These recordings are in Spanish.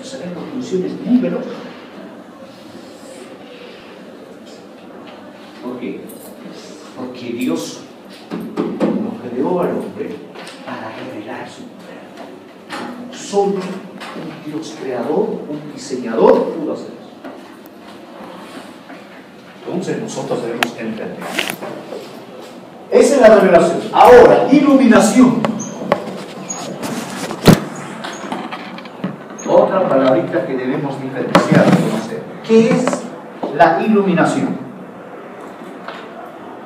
sacar conclusiones muy veloces. ¿Por qué? Porque Dios lo creó al hombre para revelar su poder. Solo un Dios creador, un diseñador pudo hacer eso. Entonces nosotros debemos entender. Esa es la revelación. Ahora, iluminación. Otra palabrita que debemos diferenciar, conocer. ¿Qué es la iluminación?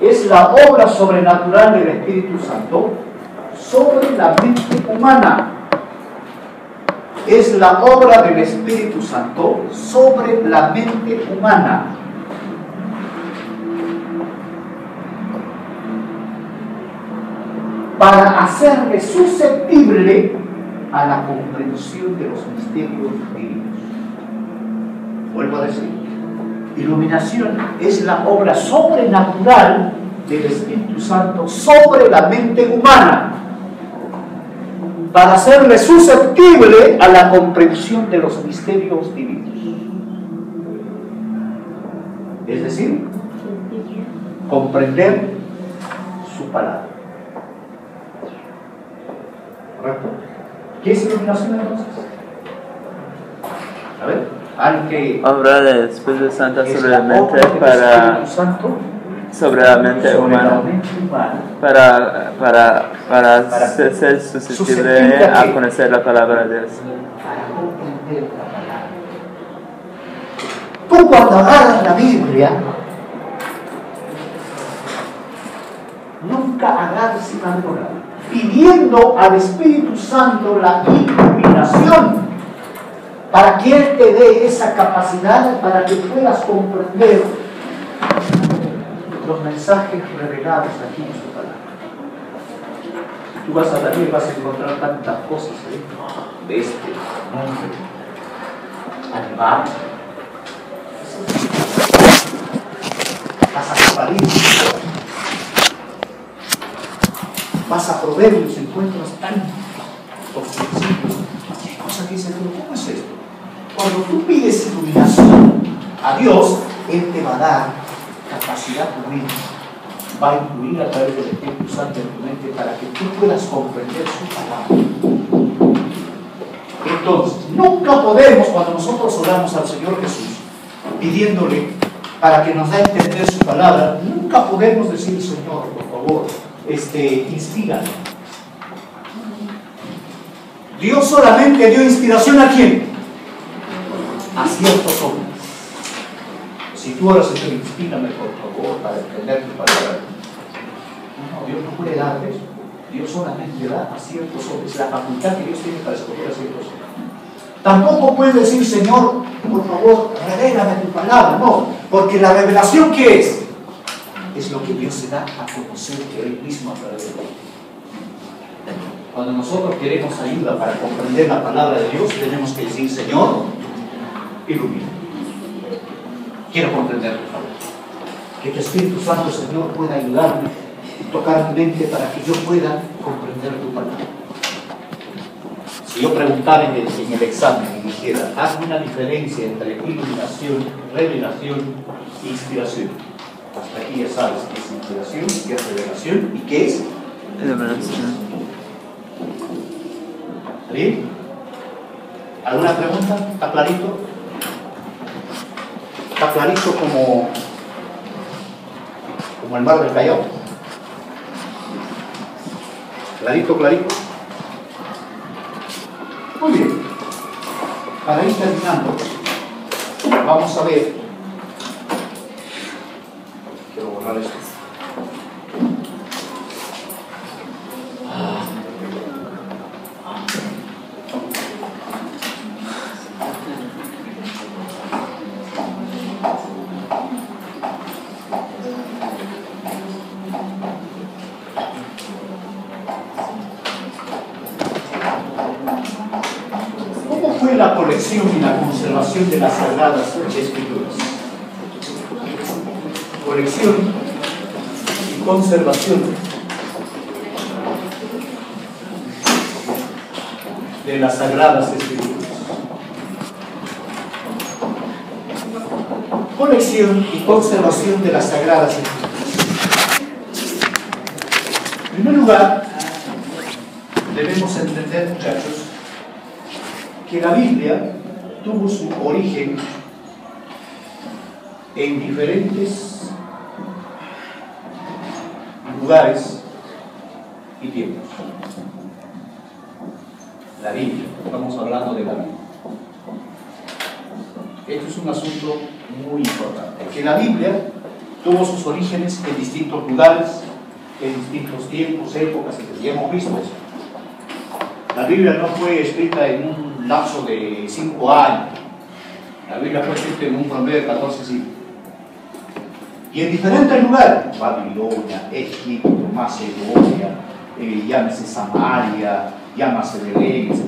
Es la obra sobrenatural del Espíritu Santo sobre la mente humana. Es la obra del Espíritu Santo sobre la mente humana. Para hacerle susceptible a la comprensión de los misterios divinos. Vuelvo a decir, iluminación es la obra sobrenatural del Espíritu Santo sobre la mente humana, para hacerle susceptible a la comprensión de los misterios divinos. Es decir, comprender su palabra. ¿Correcto? ¿Qué es iluminación entonces? A ver, alguien que... Obra del Espíritu Santo sobre la mente para... sobre la mente humana. Para ser susceptible a conocer la palabra de Dios. Para comprender la palabra. Tú cuando agarras la Biblia, nunca agarres una palabra pidiendo al Espíritu Santo la iluminación para que Él te dé esa capacidad para que puedas comprender los mensajes revelados aquí en su palabra. Tú vas a Daniel y vas a encontrar tantas cosas ahí, bestia, hombre, animal. Vas a Apocalipsis, vas a Proverbios, encuentras tantos principios, cosas que dicen, pero ¿cómo es esto? Cuando tú pides iluminación a Dios, Él te va a dar capacidad tu mente, va a incluir a través del Espíritu Santo en tu mente para que tú puedas comprender su palabra. Entonces, nunca podemos, cuando nosotros oramos al Señor Jesús, pidiéndole para que nos dé a entender su palabra, nunca podemos decir, Señor, por favor, inspírame. Dios solamente dio inspiración ¿a quién? A ciertos hombres. Si tú oras, Señor, inspírame por favor para entender tu palabra. No, Dios no puede dar eso. Dios solamente da a ciertos hombres, la facultad que Dios tiene para escoger a ciertos hombres. Tampoco puede decir, Señor, por favor, revélame tu palabra. No, porque la revelación, ¿qué es? Es lo que Dios se da a conocer de Él mismo a través de Él. Cuando nosotros queremos ayuda para comprender la palabra de Dios, tenemos que decir, Señor, ilumina. Quiero comprender tu palabra. Que tu Espíritu Santo, Señor, pueda ayudarme y tocar mi mente para que yo pueda comprender tu palabra. Si yo preguntara en el examen y dijera, hazme una diferencia entre iluminación, revelación e inspiración. Hasta aquí ya sabes qué es inspiración, qué es revelación y qué es iluminación. ¿Sí? ¿Alguna pregunta? ¿Está clarito? ¿Está clarito como el mar del Callao? ¿Clarito, clarito? Muy bien. Para ir terminando, vamos a ver. Quiero borrar esto. La colección y la conservación de las Sagradas Escrituras. Colección y conservación de las Sagradas Escrituras. colección y conservación de las Sagradas Escrituras. En primer lugar, debemos entender, muchachos, que la Biblia tuvo su origen en diferentes lugares y tiempos. La Biblia, estamos hablando de la Biblia. Esto es un asunto muy importante, que la Biblia tuvo sus orígenes en distintos lugares, en distintos tiempos, épocas, y hemos visto eso. La Biblia no fue escrita en un lapso de 5 años. La Biblia fue escrita en un promedio de 14 siglos. Y en diferentes lugares, Babilonia, Egipto, Macedonia, llámese Samaria, llámese Belén, etc.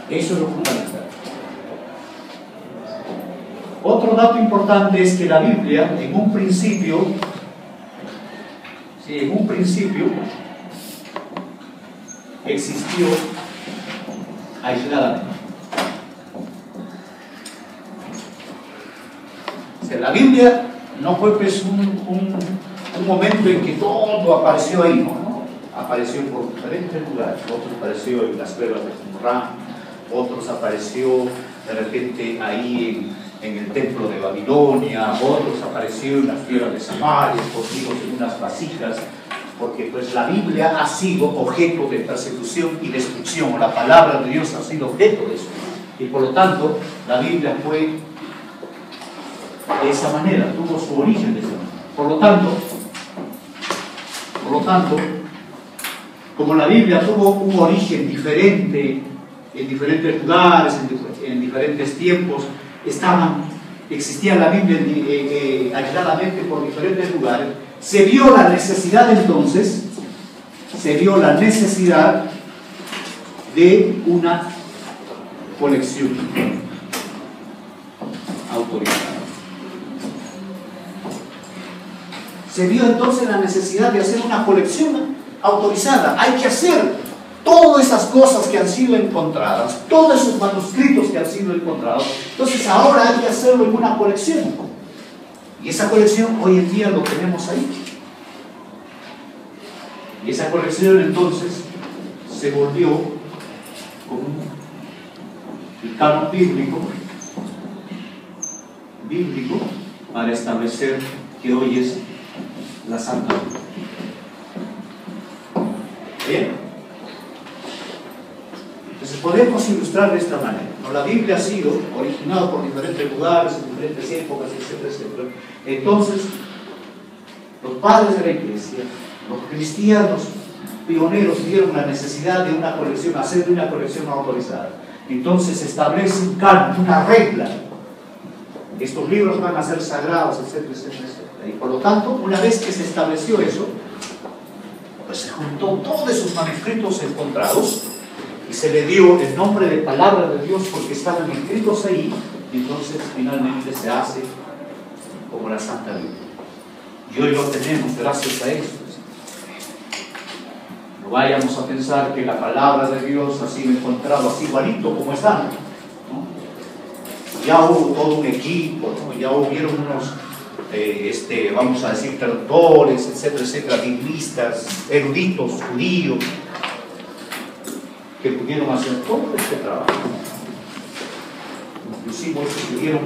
Eso es lo fundamental. Otro dato importante es que la Biblia, en un principio, existió aisladamente. O sea, la Biblia no fue pues un momento en que todo apareció ahí, ¿no? Apareció por diferentes lugares. Otros apareció en las cuevas de Qumran, otros apareció de repente ahí en el templo de Babilonia, otros apareció en las tierras de Samaria, escondidos en unas vasijas, porque pues la Biblia ha sido objeto de persecución y destrucción. La palabra de Dios ha sido objeto de eso. Y por lo tanto, la Biblia fue de esa manera, tuvo su origen de esa manera. Por lo tanto, como la Biblia tuvo un origen diferente en diferentes lugares, en diferentes tiempos, existía la Biblia aisladamente por diferentes lugares, se vio la necesidad entonces, de una colección autorizada. Se vio entonces la necesidad de hacer una colección autorizada. Hay que hacer todas esas cosas que han sido encontradas, todos esos manuscritos que han sido encontrados. Entonces ahora hay que hacerlo en una colección. Y esa colección hoy en día lo tenemos ahí. Y esa colección entonces se volvió como el canon bíblico para establecer que hoy es la Santa Biblia. ¿Bien? Entonces podemos ilustrar de esta manera. La Biblia ha sido originada por diferentes lugares, en diferentes épocas, etcétera, etcétera. Entonces, los padres de la iglesia, los cristianos pioneros vieron la necesidad de una colección, hacer una colección autorizada. Entonces se establece un canon, una regla. Estos libros van a ser sagrados, etcétera, etcétera, etcétera. Y por lo tanto, una vez que se estableció eso, pues se juntó todos esos manuscritos encontrados y se le dio el nombre de palabra de Dios porque estaban escritos ahí, y entonces finalmente se hace como la Santa Biblia. Y hoy lo tenemos gracias a eso. No vayamos a pensar que la palabra de Dios ha sido encontrada así igualito como están, ¿no? Ya hubo todo un equipo, ¿no? Ya hubieron unos vamos a decir traductores, etcétera, etcétera, biblistas, eruditos, judíos, que pudieron hacer todo este trabajo. Inclusive tuvieron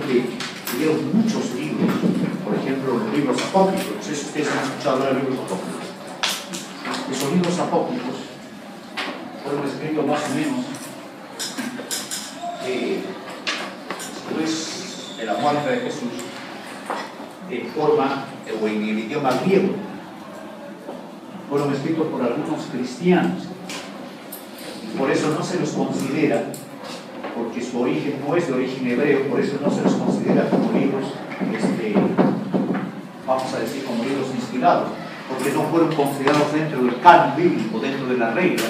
muchos libros, por ejemplo los libros apócrifos. No sé si ustedes han escuchado hablar de libros apócrifos. Esos libros apócrifos fueron escritos más o menos después de la muerte de Jesús, en forma o en el idioma griego. Fueron escritos por algunos cristianos y por eso no se los considera, porque su origen no es de origen hebreo, por eso no se los considera como libros, vamos a decir, como libros inspirados, porque no fueron considerados dentro del canon bíblico, dentro de la regla,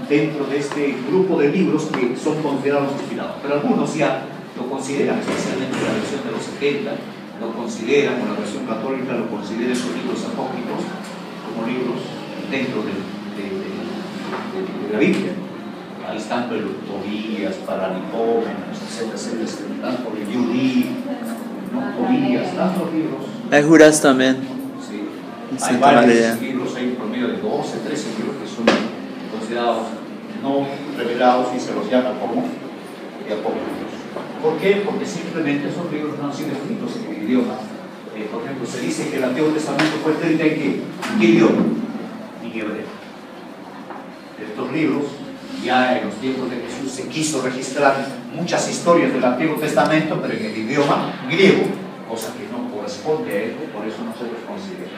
dentro de este grupo de libros que son considerados inspirados. Pero algunos ya lo consideran, especialmente la versión de los 70, lo consideran, o la versión católica lo considera esos libros apócrifos como libros dentro de la Biblia. Ahí están Tobías, Paralipómenos, etc. Tanto de Yudí, Tobías, tantos libros. Hay Judas también. Sí. Hay Santa varios María. libros, hay un promedio de 12, 13 libros que son considerados no revelados y se los llama como apócrifos. ¿Por qué? Porque simplemente esos libros no han sido escritos en el idioma. Por ejemplo, se dice que el Antiguo Testamento fue escrito en ¿qué idioma? En hebreo. Estos libros, ya en los tiempos de Jesús se quiso registrar muchas historias del Antiguo Testamento, pero en el idioma griego, cosa que no corresponde a él, por eso no se los considera.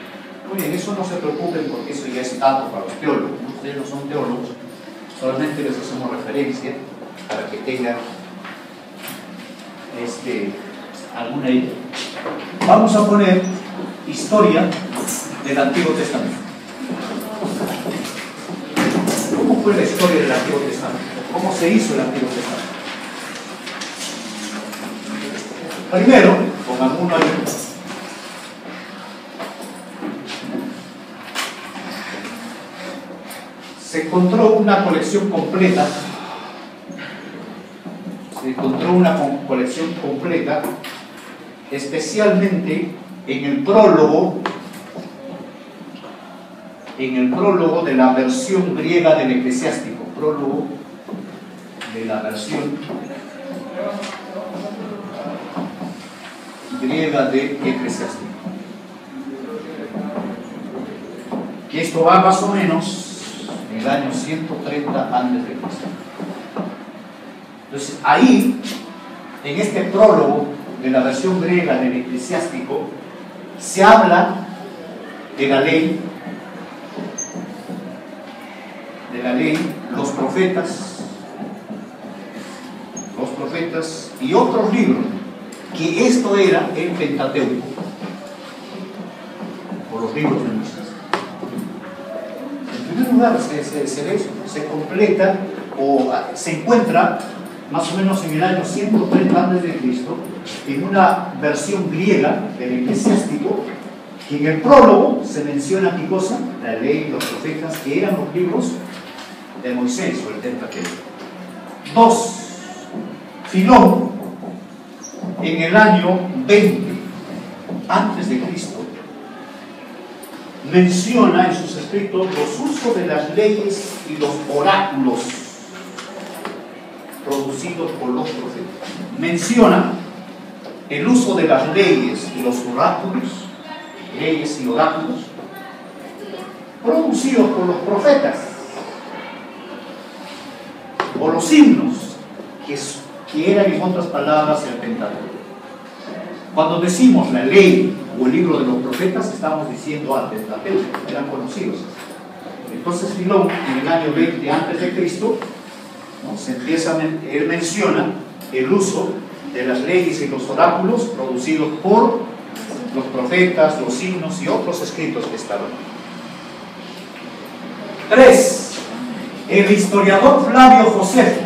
Muy bien, eso no se preocupen porque eso ya es dato para los teólogos. Ustedes no son teólogos, solamente les hacemos referencia para que tengan alguna idea. Vamos a poner historia del Antiguo Testamento. ¿Cómo fue la historia del Antiguo Testamento? ¿Cómo se hizo el Antiguo Testamento? Primero, pongan uno ahí. Se encontró una colección completa. Especialmente en el prólogo de la versión griega del Eclesiástico. Prólogo de la versión griega del Eclesiástico. Que esto va más o menos en el año 130 a.C. Entonces, ahí, en este prólogo de la versión griega del Eclesiástico, se habla de la ley, los profetas y otros libros, que esto era el Pentateuco, o los libros de Moisés. En primer lugar, se completa o se encuentra más o menos en el año 130 a.C., en una versión griega del Eclesiástico, que en el prólogo se menciona ¿qué cosa? La ley, los profetas, que eran los libros de Moisés o el Pentateuco. 2. Filón, en el año 20 a.C., menciona en sus escritos los usos de las leyes y los oráculos producidos por los profetas. Menciona el uso de las leyes y los oráculos, producidos por los profetas, o los himnos, que eran en otras palabras el Pentateuco. Cuando decimos la ley o el libro de los profetas, estamos diciendo al Pentateuco, eran conocidos. Entonces Filón, en el año 20 a.C., él menciona el uso de las leyes y los oráculos producidos por los profetas, los himnos y otros escritos que estaban. 3. El historiador Flavio Josefo.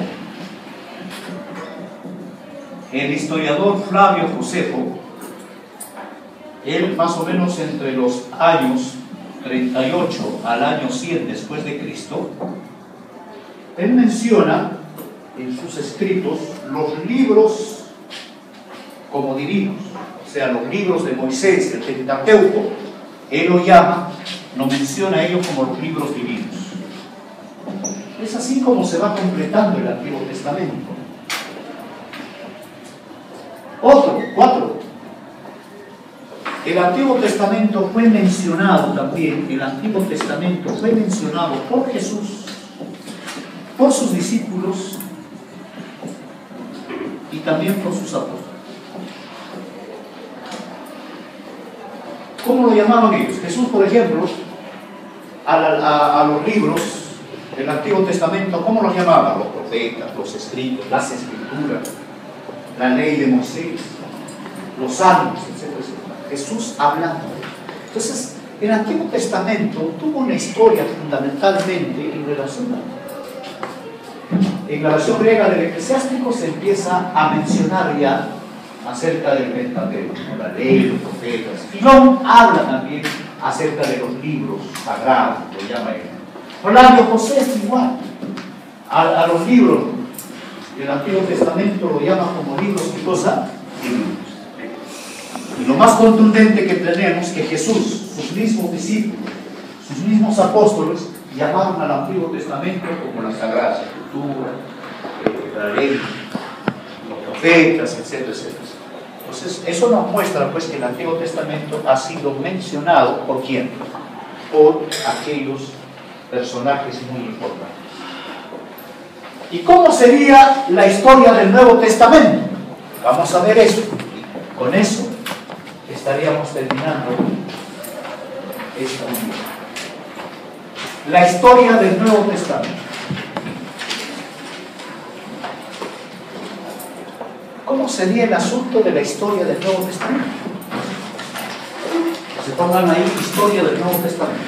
Él más o menos entre los años 38 al año 100 después de Cristo, él menciona en sus escritos los libros como divinos, o sea, los libros de Moisés, el Pentateuco, él lo menciona a ellos como los libros divinos. Es así como se va completando el Antiguo Testamento. 4. El Antiguo Testamento fue mencionado también, por Jesús, por sus discípulos y también por sus apóstoles. ¿Cómo lo llamaban ellos? Jesús, por ejemplo, a los libros del Antiguo Testamento, ¿cómo los llamaba? Los profetas, los escritos, las escrituras, la ley de Moisés, los salmos, etc. Jesús hablando. Entonces, el Antiguo Testamento tuvo una historia fundamentalmente en relación en la versión griega del Eclesiástico se empieza a mencionar ya acerca del Pentateuco, la ley, los profetas. Filón habla también acerca de los libros sagrados, lo llama él. Flavio Josefo igual a los libros del Antiguo Testamento lo llama como libros y cosa. Y lo más contundente que tenemos es que Jesús, sus mismos discípulos, sus mismos apóstoles, llamaron al Antiguo Testamento como la Sagrada Escritura, la ley, los profetas, etcétera, etcétera. Entonces, eso nos muestra pues que el Antiguo Testamento ha sido mencionado ¿por quién? Por aquellos personajes muy importantes. ¿Y cómo sería la historia del Nuevo Testamento? Vamos a ver eso. Con eso estaríamos terminando esta unidad. La historia del Nuevo Testamento. ¿Cómo sería el asunto de la historia del Nuevo Testamento? Se pongan ahí historia del Nuevo Testamento.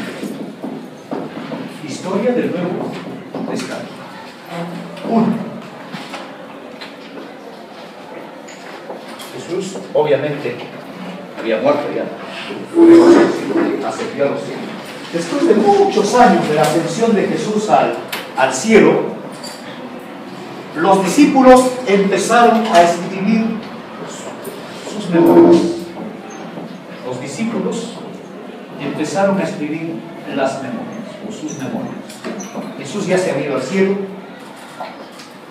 Historia del Nuevo Testamento. 1. Jesús, obviamente, había muerto ya. Ascendió a los cielos. Después de muchos años de la ascensión de Jesús al cielo, los discípulos empezaron a escribir sus memorias. Los discípulos empezaron a escribir las memorias, o sus memorias. Jesús ya se había ido al cielo,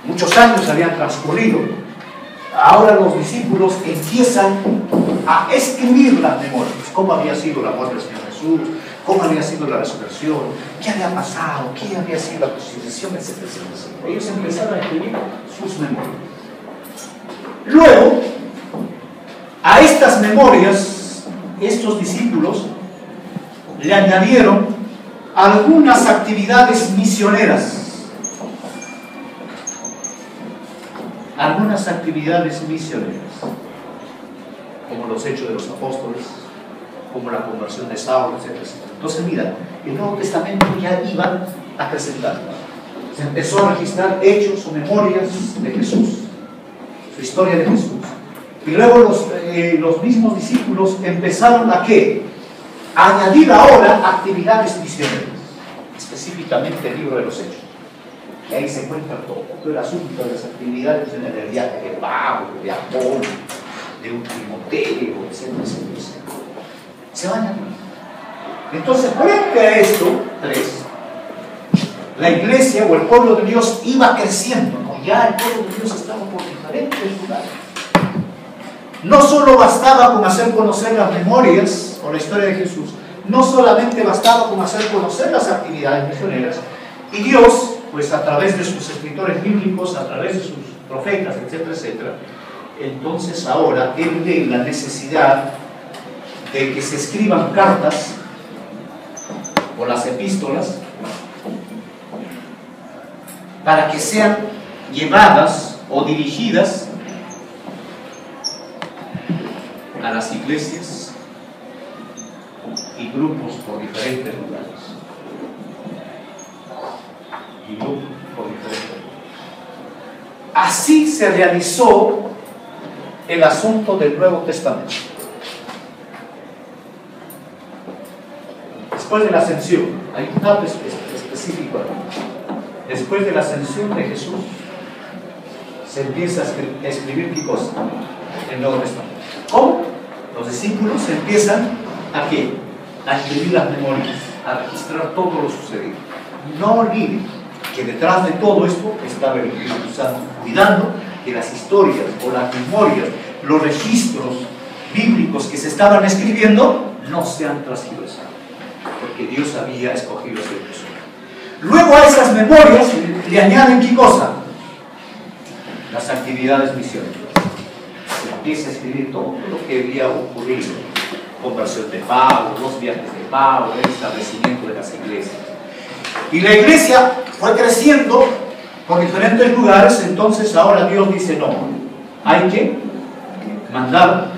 muchos años habían transcurrido. Ahora los discípulos empiezan a escribir las memorias. ¿Cómo había sido la muerte del Señor Jesús? ¿Cómo había sido la resurrección? ¿Qué había pasado? ¿Qué había sido la crucifixión? Etcétera, etcétera. Ellos empezaron a escribir sus memorias. Luego, a estas memorias, estos discípulos le añadieron algunas actividades misioneras. Algunas actividades misioneras, como los hechos de los apóstoles, como la conversión de Saulo, etc. Entonces, mira, el Nuevo Testamento ya iba a presentar. Se empezó a registrar hechos o memorias de Jesús, su historia de Jesús. Y luego los mismos discípulos empezaron a ¿qué? A añadir ahora actividades misioneras, específicamente el libro de los hechos. Y ahí se encuentra todo el asunto de las actividades en el viaje de Pablo, de Apolo, de un Timoteo, etcétera, etcétera. Se van a ir. Entonces, frente a esto, 3, la iglesia o el pueblo de Dios iba creciendo, ¿no? Ya el pueblo de Dios estaba por diferentes lugares. No solo bastaba con hacer conocer las memorias o la historia de Jesús, no solamente bastaba con hacer conocer las actividades misioneras, y Dios, pues a través de sus escritores bíblicos, a través de sus profetas, etcétera, etcétera, entonces ahora Él ve la necesidad de que se escriban cartas o las epístolas para que sean llevadas o dirigidas a las iglesias y grupos por diferentes lugares. Así se realizó el asunto del Nuevo Testamento. Después de la ascensión, hay un dato específico aquí. Después de la ascensión de Jesús, se empieza a escribir ¿qué cosa? El Nuevo Testamento. ¿Cómo? Los discípulos empiezan ¿a qué? A escribir las memorias, a registrar todo lo sucedido. No olviden que detrás de todo esto estaba el Espíritu Santo, cuidando que las historias o las memorias, los registros bíblicos que se estaban escribiendo no sean transgiversados, porque Dios había escogido ese personaje. Luego a esas memorias le añaden ¿qué cosa? Las actividades misioneras. Se empieza a escribir todo lo que había ocurrido: conversión de Pablo, los viajes de Pablo, el establecimiento de las iglesias. Y la iglesia fue creciendo por diferentes lugares. Entonces ahora Dios dice: no, hay que mandar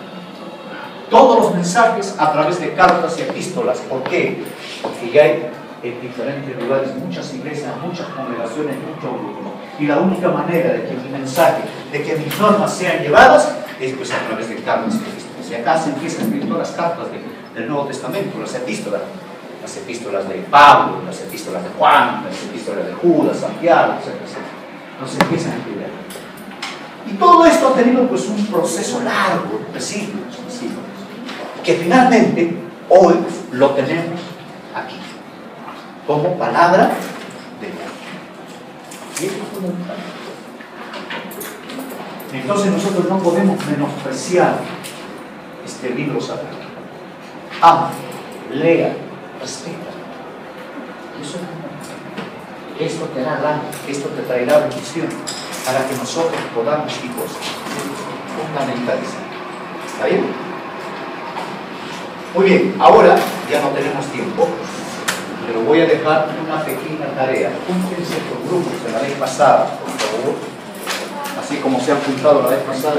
todos los mensajes a través de cartas y epístolas. ¿Por qué? Porque ya hay en diferentes lugares muchas iglesias, muchas congregaciones, muchos grupos. Y la única manera de que mi mensaje, de que mis normas sean llevadas, es pues a través de cartas y epístolas. Y acá se empiezan a escribir todas las cartas del Nuevo Testamento, las epístolas de Pablo, las epístolas de Juan, las epístolas de Judas, Santiago, etc. nos empiezan a estudiar. Y todo esto ha tenido pues un proceso largo de siglos y siglos, que finalmente hoy lo tenemos aquí, como palabra de Dios. Y esto es fundamental. Entonces nosotros no podemos menospreciar este libro sagrado. Ama, lea, respeta. Eso es fundamental. Esto te hará esto te traerá bendición para que nosotros podamos, hijos, fundamentalizar. ¿Está bien? Muy bien, ahora ya no tenemos tiempo, pero voy a dejar una pequeña tarea. Júntense por grupos de la vez pasada, por favor. Así como se ha apuntado la vez pasada,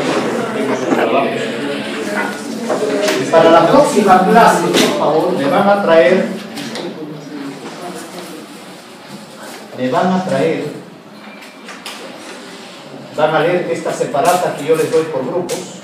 para la próxima clase, por favor, me van a traer, van a leer estas separatas que yo les doy por grupos.